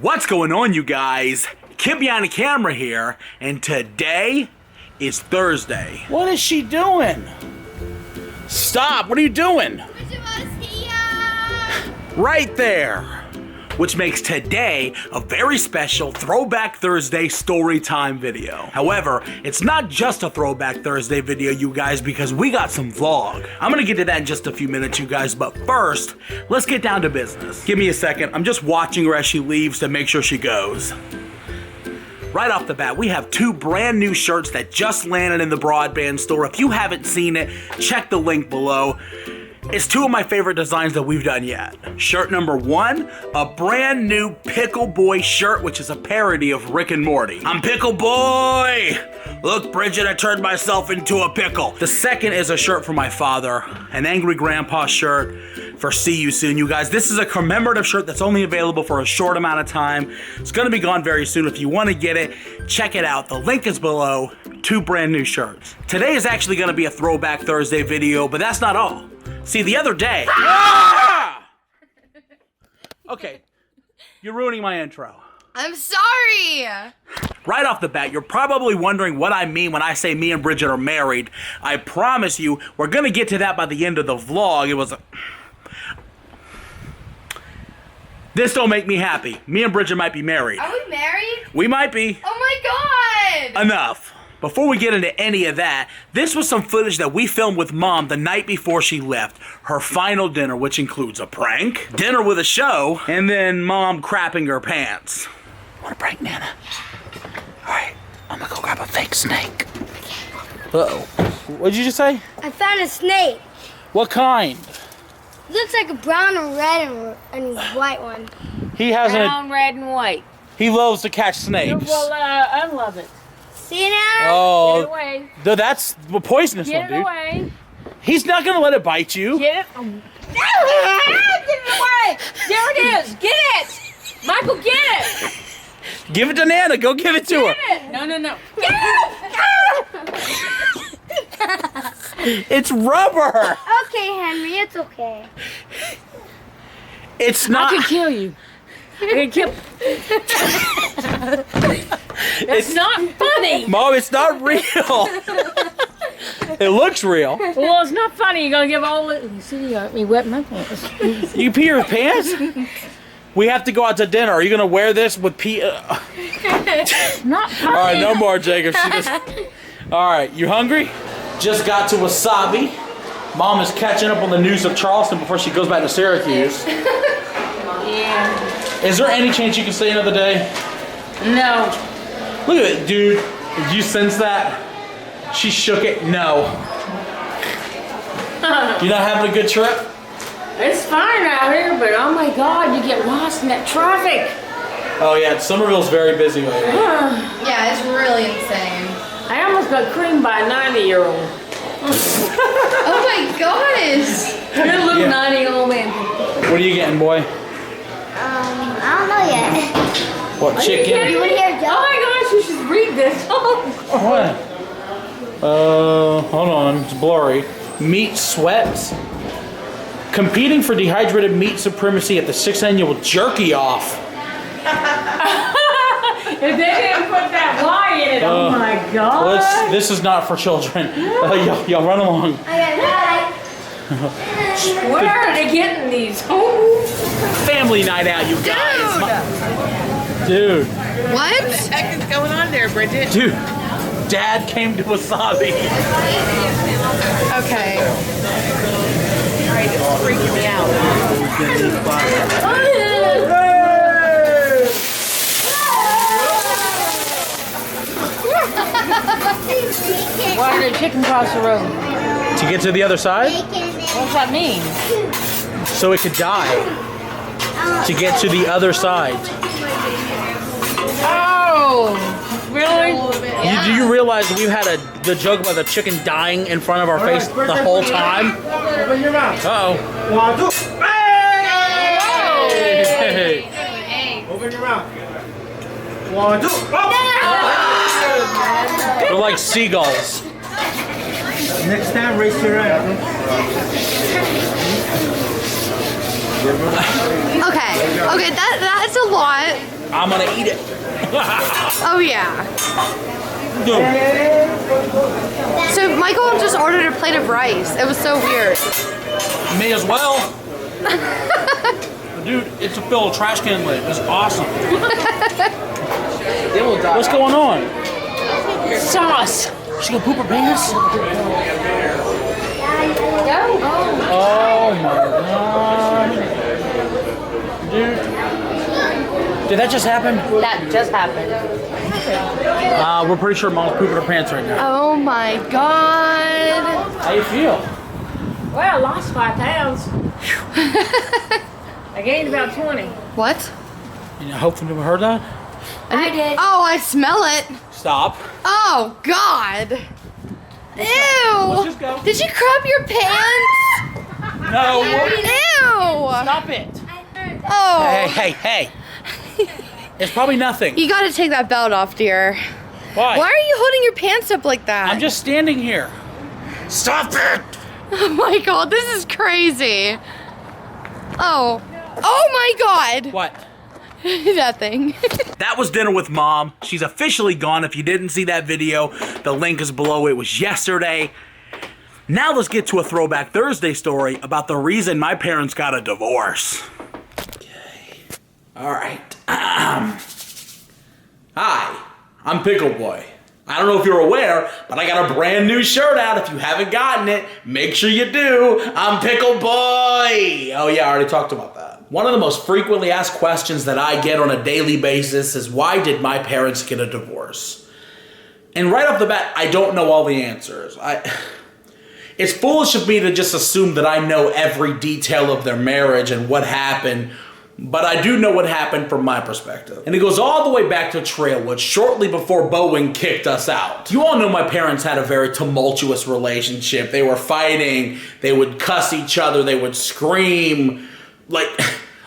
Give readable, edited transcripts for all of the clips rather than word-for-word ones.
What's going on, you guys? KidBehindACamera here, and today is Thursday. What is she doing? Stop! What are you doing? Right there! Which makes today a very special Throwback Thursday story time video. However, it's not just a Throwback Thursday video, you guys, because we got some vlog. I'm gonna get to that in just a few minutes, you guys, but first, let's get down to business. Give me a second. I'm just watching her as she leaves to make sure she goes. Right off the bat, we have two brand new shirts that just landed in the broadband store. If you haven't seen it, check the link below. It's two of my favorite designs that we've done yet. Shirt number one, a brand new Pickle Boy shirt, which is a parody of Rick and Morty. I'm Pickle Boy! Look, Bridget, I turned myself into a pickle. The second is a shirt for my father, an Angry Grandpa shirt for See You Soon, you guys. This is a commemorative shirt that's only available for a short amount of time. It's gonna be gone very soon. If you wanna get it, check it out. The link is below. Two brand new shirts. Today is actually gonna be a Throwback Thursday video, but that's not all. See, the other day... Okay, you're ruining my intro. I'm sorry! Right off the bat, you're probably wondering what I mean when I say me and Bridget are married. I promise you, we're gonna get to that by the end of the vlog. It was a... This don't make me happy. Me and Bridget might be married. Are we married? We might be. Oh my god! Enough. Before we get into any of that, this was some footage that we filmed with Mom the night before she left. Her final dinner, which includes a prank, dinner with a show, and then Mom crapping her pants. Want a prank, Nana? Alright, I'm gonna go grab a fake snake. Uh-oh. What did you just say? I found a snake. What kind? Looks like a brown and red and white one. He hasn't... Brown, red, and white. He loves to catch snakes. Well, I love it. See now? Oh, Get it away. That's the poisonous one, Get it dude. away. He's not gonna let it bite you. Get it. Get it away. There it is. Get it. Michael, get it. Give it to Nana. Go give it to her. Get it. No. Get it. It's rubber. Okay, Henry, it's okay. It's not. I can kill you. I can kill. It's not funny. Mom, it's not real. It looks real. Well, it's not funny. You're gonna give all the. You see, you got me wet my pants. You pee your pants? We have to go out to dinner. Are you gonna wear this with pee? Not funny. All right, no more, Jacob. All right, you hungry? Just got to Wasabi. Mom is catching up on the news of Charleston before she goes back to Syracuse. Yeah. Is there any chance you can stay another day? No. Look at it, dude. Did you sense that? She shook it. No. You're not having a good trip? It's fine out here, but oh my God, you get lost in that traffic. Oh yeah, Summerville's very busy lately. Yeah, it's really insane. I almost got creamed by a 90-year-old. Oh my gosh! Good little 90-year-old man. What are you getting, boy? I don't know yet. What, chicken? You want to hear a Oh joke? my gosh, you should read this. What? Hold on, it's blurry. Meat sweats. Competing for dehydrated meat supremacy at the 6th annual jerky off. If they didn't put that Y in it, oh my God. This is not for children. Y'all run along. Where are they getting these? Family night out, you guys. Dude. What? What the heck is going on there, Bridget? Dude, Dad came to Wasabi. Okay. Alright, this is freaking me out. Why did a chicken cross the road? To get to the other side? What's that mean? So it could die. To get to the other side. Oh, really? Do you realize that we've had the joke about the chicken dying in front of our face the whole time? Open your mouth. Uh-oh. 1, 2. Hey. Open your mouth. 1, 2. They're like seagulls. Next time, raise your hand. Okay, that's a lot. I'm gonna eat it. Oh yeah. Dude, So Michael just ordered a plate of rice. It was so weird. may as well. Dude, it's a fill of trash can lid. It's awesome. What's going on? Sauce. She gonna poop her pants? Go. Oh my god. Dude. Did that just happen? That just happened. We're pretty sure Mom's pooping her pants right now. Oh my god. How you feel? Well, I lost 5 pounds. I gained about 20. What? You know, hopefully you heard that? I did. Oh, I smell it. Stop. Oh god. Ew. Let's just go. Did you crap your pants? No. Ew. Stop it. Oh. Hey. It's probably nothing. You gotta take that belt off, dear. Why? Why are you holding your pants up like that? I'm just standing here. Stop it. Oh my god, this is crazy. Oh. Oh my god. What? Nothing. That was dinner with Mom. She's officially gone. If you didn't see that video, the link is below. It was yesterday. Now let's get to a Throwback Thursday story about the reason my parents got a divorce. Okay. All right. Hi, I'm Pickle Boy. I don't know if you're aware, but I got a brand new shirt out. If you haven't gotten it, make sure you do. I'm Pickle Boy. Oh yeah, I already talked about that. One of the most frequently asked questions that I get on a daily basis is, why did my parents get a divorce? And right off the bat, I don't know all the answers. It's foolish of me to just assume that I know every detail of their marriage and what happened, but I do know what happened from my perspective. And it goes all the way back to Trailwood, shortly before Bowen kicked us out. You all know my parents had a very tumultuous relationship. They were fighting, they would cuss each other, they would scream. Like,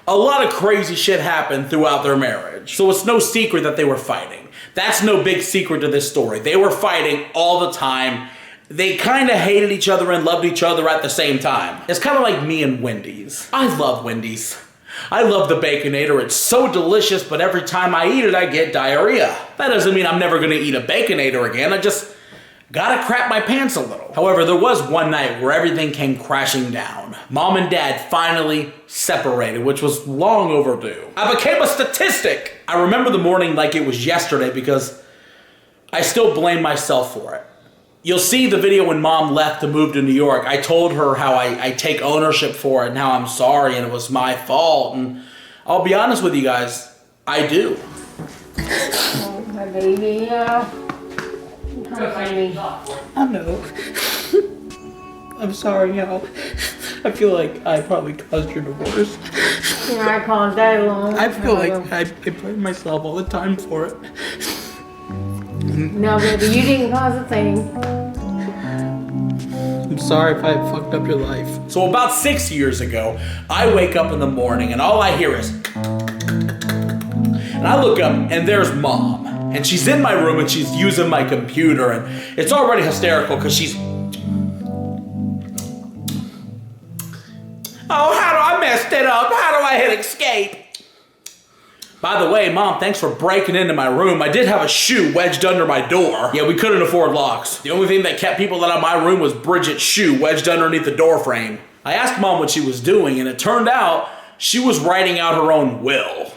a lot of crazy shit happened throughout their marriage. So it's no secret that they were fighting. That's no big secret to this story. They were fighting all the time. They kind of hated each other and loved each other at the same time. It's kind of like me and Wendy's. I love Wendy's. I love the Baconator. It's so delicious, but every time I eat it, I get diarrhea. That doesn't mean I'm never gonna eat a Baconator again. I just gotta crap my pants a little. However, there was one night where everything came crashing down. Mom and Dad finally separated, which was long overdue. I became a statistic. I remember the morning like it was yesterday because I still blame myself for it. You'll see the video when Mom left to move to New York. I told her how I take ownership for it and how I'm sorry and it was my fault. And I'll be honest with you guys, I do. Oh, my baby. I know. I'm sorry, Al. I feel like I probably caused your divorce. You know, I caused that alone. I feel like I blame myself all the time for it. No, baby, you didn't cause a thing. I'm sorry if I fucked up your life. So about 6 years ago, I wake up in the morning and all I hear is... And I look up and there's Mom. And she's in my room and she's using my computer and it's already hysterical because she's... Oh, I messed it up. How do I hit escape? By the way, Mom, thanks for breaking into my room. I did have a shoe wedged under my door. Yeah, we couldn't afford locks. The only thing that kept people out of my room was Bridget's shoe wedged underneath the door frame. I asked Mom what she was doing, and it turned out she was writing out her own will.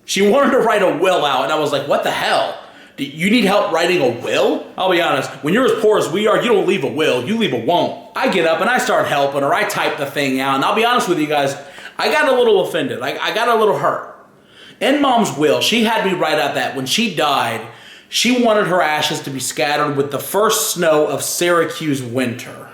She wanted to write a will out, and I was like, what the hell? Do you need help writing a will? I'll be honest, when you're as poor as we are, you don't leave a will, you leave a won't. I get up and I start helping her. I type the thing out, and I'll be honest with you guys, I got a little offended. I got a little hurt. In Mom's will, she had me write out that when she died, she wanted her ashes to be scattered with the first snow of Syracuse winter.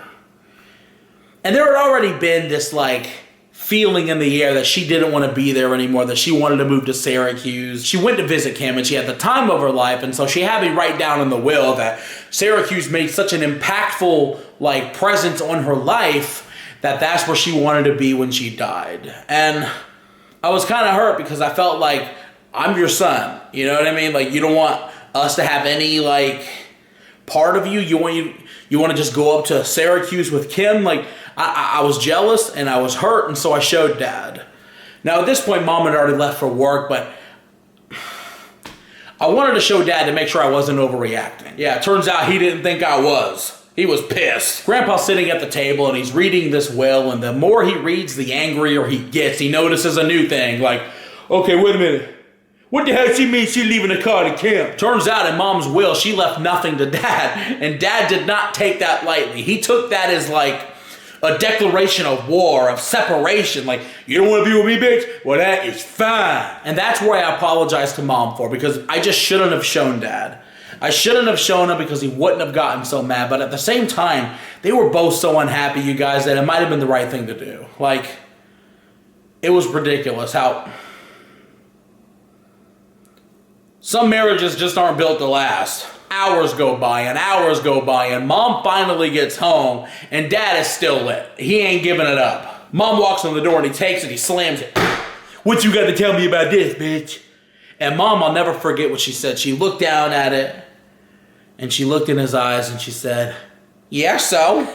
And there had already been this like feeling in the air that she didn't want to be there anymore, that she wanted to move to Syracuse. She went to visit Kim and she had the time of her life, and so she had me write down in the will that Syracuse made such an impactful like presence on her life that that's where she wanted to be when she died. And I was kind of hurt because I felt like I'm your son. You know what I mean? Like, you don't want us to have any like part of you. You want to just go up to Syracuse with Kim. Like, I was jealous and I was hurt, and so I showed Dad. Now at this point, Mom had already left for work, but I wanted to show Dad to make sure I wasn't overreacting. Yeah, it turns out he didn't think I was. He was pissed. Grandpa's sitting at the table and he's reading this will, and the more he reads, the angrier he gets. He notices a new thing, like, okay, wait a minute. What the hell she mean she leaving the car to camp? Turns out in Mom's will, she left nothing to Dad, and Dad did not take that lightly. He took that as like a declaration of war, of separation, like, you don't want to be with me, bitch? Well, that is fine. And that's where I apologize to Mom for, because I just shouldn't have shown Dad. I shouldn't have shown him because he wouldn't have gotten so mad, but at the same time, they were both so unhappy, you guys, that it might have been the right thing to do. Like, it was ridiculous how some marriages just aren't built to last. Hours go by and hours go by, and Mom finally gets home and Dad is still lit. He ain't giving it up. Mom walks in the door and he takes it, he slams it. What you got to tell me about this, bitch? And Mom, I'll never forget what she said. She looked down at it and she looked in his eyes and she said, yeah, so?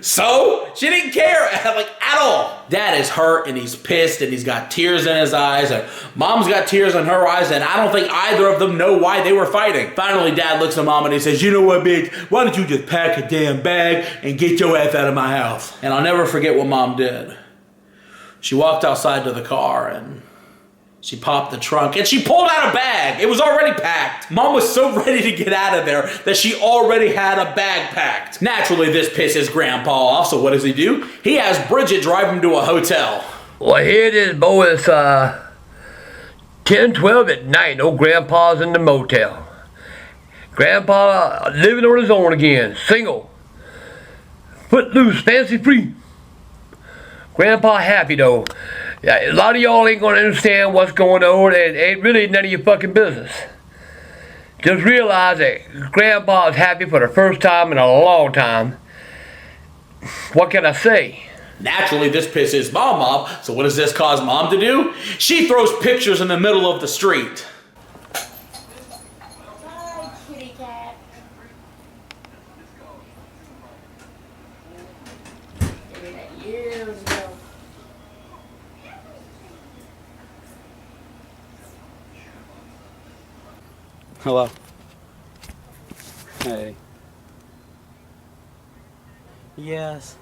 So? She didn't care, like, at all. Dad is hurt and he's pissed and he's got tears in his eyes, and Mom's got tears in her eyes, and I don't think either of them know why they were fighting. Finally, Dad looks at Mom and he says, you know what, bitch? Why don't you just pack a damn bag and get your ass out of my house? And I'll never forget what Mom did. She walked outside to the car and she popped the trunk and she pulled out a bag. It was already packed. Mom was so ready to get out of there that she already had a bag packed. Naturally, this pisses Grandpa off, so what does he do? He has Bridget drive him to a hotel. Well, here it is, boy. It's 10, 12 at night. No Grandpa's in the motel. Grandpa living on his own again. Single. Footloose, fancy free. Grandpa happy, though. Yeah, a lot of y'all ain't gonna understand what's going on, and it ain't really none of your fucking business. Just realize that Grandpa is happy for the first time in a long time. What can I say? Naturally, this pisses Mom off, so what does this cause Mom to do? She throws pictures in the middle of the street. Hi, kitty cat. Years ago. Hello. Hey. Yes.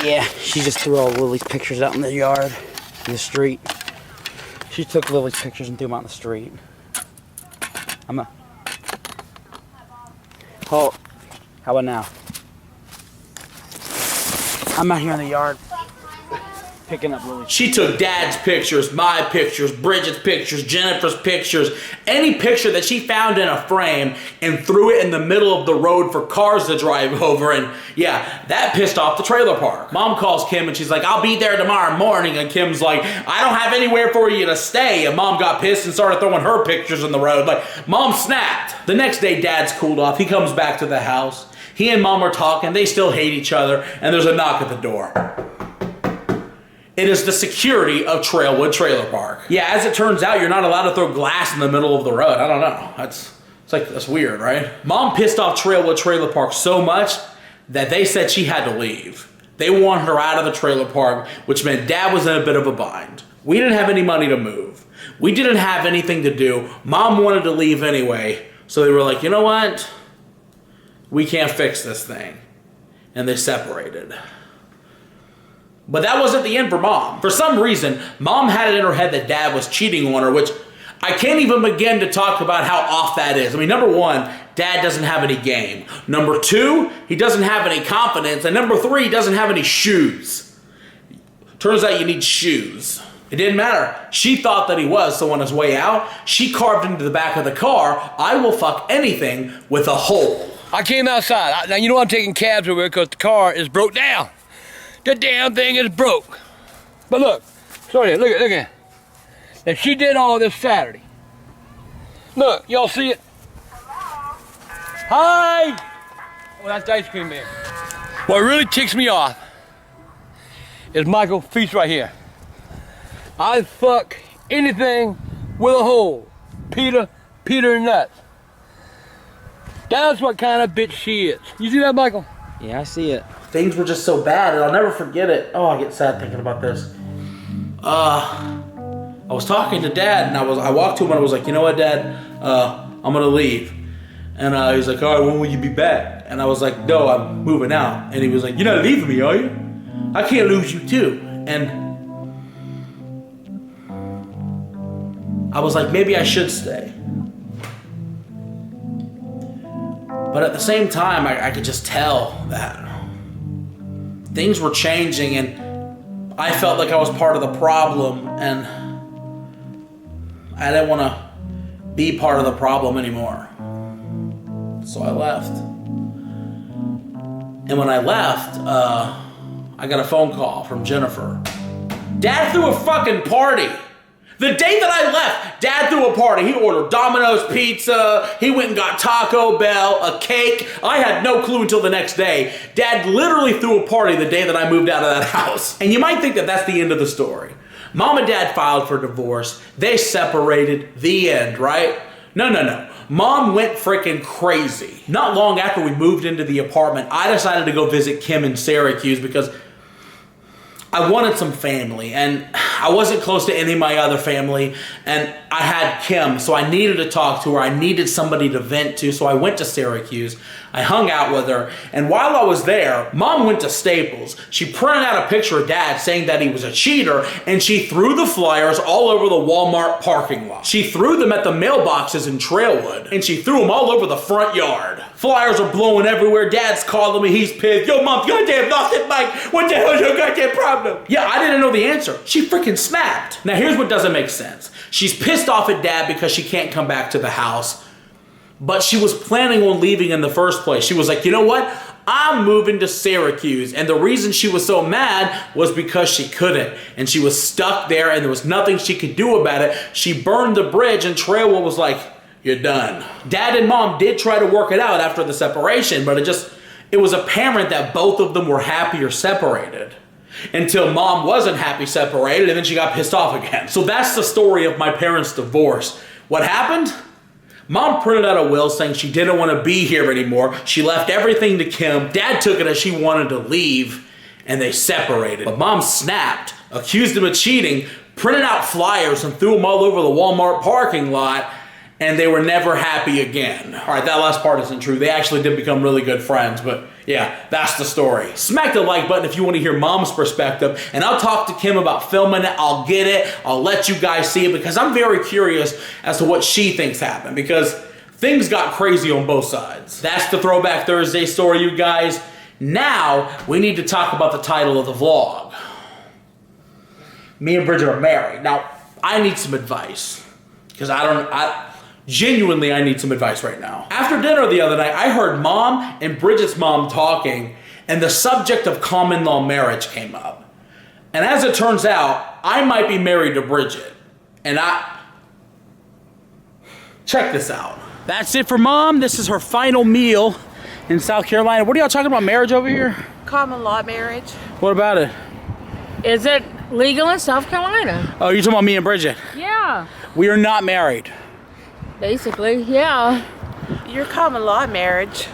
Yeah, she just threw all Lily's pictures out in the yard, in the street. She took Lily's pictures and threw them out in the street. Oh, how about now? I'm out here in the yard picking up Lily. She took Dad's pictures, my pictures, Bridget's pictures, Jennifer's pictures, any picture that she found in a frame, and threw it in the middle of the road for cars to drive over, and yeah, that pissed off the trailer park. Mom calls Kim and she's like, I'll be there tomorrow morning, and Kim's like, I don't have anywhere for you to stay, and Mom got pissed and started throwing her pictures in the road. Like, Mom snapped. The next day, Dad's cooled off. He comes back to the house. He and Mom are talking. They still hate each other, and there's a knock at the door. It is the security of Trailwood Trailer Park. Yeah, as it turns out, you're not allowed to throw glass in the middle of the road. I don't know. That's weird, right? Mom pissed off Trailwood Trailer Park so much that they said she had to leave. They wanted her out of the trailer park, which meant Dad was in a bit of a bind. We didn't have any money to move. We didn't have anything to do. Mom wanted to leave anyway, so they were like, you know what? We can't fix this thing. And they separated. But that wasn't the end for Mom. For some reason, Mom had it in her head that Dad was cheating on her, which I can't even begin to talk about how off that is. I mean, number one, Dad doesn't have any game. Number two, he doesn't have any confidence. And number three, he doesn't have any shoes. Turns out you need shoes. It didn't matter. She thought that he was, so on his way out, she carved into the back of the car, I will fuck anything with a hole. I came outside. Now, you know I'm taking cabs over here because the car is broke down. The damn thing is broke. But look, sorry, look at it. And she did all this Saturday. Look, y'all see it? Hi! Oh, that's the ice cream man. What really ticks me off is Michael Feast right here. I fuck anything with a hole. Peter nuts. That's what kind of bitch she is. You see that, Michael? Yeah, I see it. Things were just so bad, and I'll never forget it. Oh, I get sad thinking about this. I was talking to Dad, and I walked to him and I was like, you know what, Dad, I'm gonna leave. And he's like, all right, when will you be back? And I was like, no, I'm moving out. And he was like, you're not leaving me, are you? I can't lose you too. And I was like, maybe I should stay. But at the same time, I could just tell that things were changing, and I felt like I was part of the problem, and I didn't want to be part of the problem anymore. So I left. And when I left, I got a phone call from Jennifer. Dad threw a fucking party. The day that I left, Dad threw a party. He ordered Domino's pizza. He went and got Taco Bell, a cake. I had no clue until the next day. Dad literally threw a party the day that I moved out of that house. And you might think that that's the end of the story. Mom and Dad filed for divorce. They separated. The end, right? No. Mom went freaking crazy. Not long after we moved into the apartment, I decided to go visit Kim in Syracuse because I wanted some family, and I wasn't close to any of my other family, and I had Kim, so I needed to talk to her. I needed somebody to vent to, so I went to Syracuse. I hung out with her, and while I was there, Mom went to Staples. She printed out a picture of Dad saying that he was a cheater, and she threw the flyers all over the Walmart parking lot. She threw them at the mailboxes in Trailwood, and she threw them all over the front yard. Flyers are blowing everywhere. Dad's calling me. He's pissed. Yo, Mom, goddamn lost it, Mike. What the hell's your goddamn problem? Yeah, I didn't know the answer. She freaking snapped. Now, here's what doesn't make sense. She's pissed off at Dad because she can't come back to the house, but she was planning on leaving in the first place. She was like, you know what? I'm moving to Syracuse. And the reason she was so mad was because she couldn't. And she was stuck there, and there was nothing she could do about it. She burned the bridge, and Trailwood was like, you're done. Dad and Mom did try to work it out after the separation, but it was apparent that both of them were happier separated. Until Mom wasn't happy separated, and then she got pissed off again. So that's the story of my parents' divorce. What happened? Mom printed out a will saying she didn't want to be here anymore. She left everything to Kim. Dad took it as she wanted to leave, and they separated. But Mom snapped, accused him of cheating, printed out flyers, and threw them all over the Walmart parking lot, and they were never happy again. All right, that last part isn't true. They actually did become really good friends, but yeah, that's the story. Smack the like button if you want to hear Mom's perspective, and I'll talk to Kim about filming it. I'll get it. I'll let you guys see it because I'm very curious as to what she thinks happened because things got crazy on both sides. That's the Throwback Thursday story, you guys. Now, we need to talk about the title of the vlog. Me and Bridget are married. Now, I need some advice because genuinely, I need some advice right now. After dinner the other night, I heard Mom and Bridget's mom talking, and the subject of common law marriage came up. And as it turns out, I might be married to Bridget. And check this out. That's it for Mom. This is her final meal in South Carolina. What are y'all talking about marriage over here? Common law marriage. What about it? Is it legal in South Carolina? Oh, you're talking about me and Bridget? Yeah. We are not married. Basically, yeah. Your common law marriage.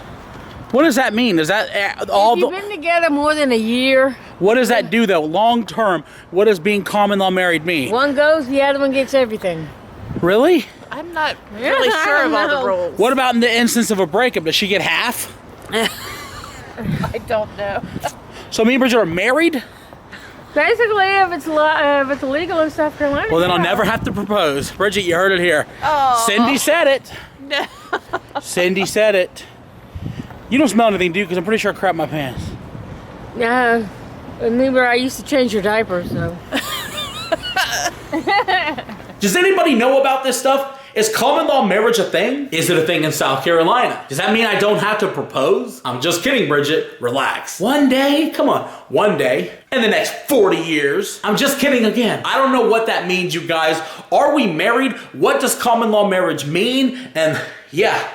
What does that mean? Is that all If you've been together more than a year. What does that do though? Long term, what does being common law married mean? One goes, the other one gets everything. Really? I'm not really sure of all the rules. What about in the instance of a breakup? Does she get half? I don't know. So me and Bridget are married? Basically, if it's illegal in South Carolina. Well, then I'll never have to propose. Bridget, you heard it here. Oh. Cindy said it. No. Cindy said it. You don't smell anything, do you? Because I'm pretty sure I crapped my pants. Yeah. Remember, I used to change your diaper, so. Does anybody know about this stuff? Is common law marriage a thing? Is it a thing in South Carolina? Does that mean I don't have to propose? I'm just kidding, Bridget. Relax. One day, come on, one day, in the next 40 years. I'm just kidding again. I don't know what that means, you guys. Are we married? What does common law marriage mean? And yeah,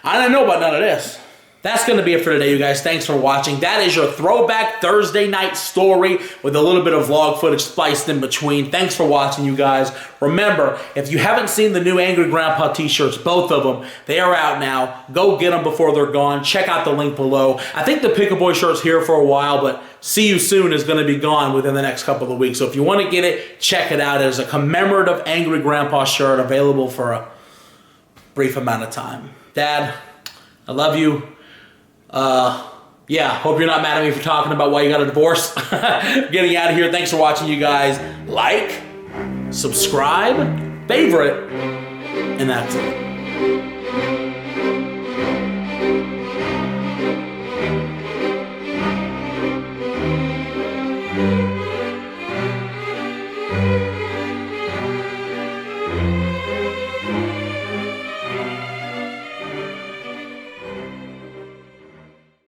I don't know about none of this. that's going to be it for today, you guys. Thanks for watching. That is your Throwback Thursday night story with a little bit of vlog footage spiced in between. Thanks for watching, you guys. Remember, if you haven't seen the new Angry Grandpa t-shirts, both of them, they are out now. Go get them before they're gone. Check out the link below. I think the Pick-a-Boy shirt's here for a while, but See You Soon is going to be gone within the next couple of weeks. So if you want to get it, check it out. It is a commemorative Angry Grandpa shirt available for a brief amount of time. Dad, I love you. Yeah, hope you're not mad at me for talking about why you got a divorce. Getting out of here. Thanks for watching, you guys. Like, subscribe, favorite, and that's it.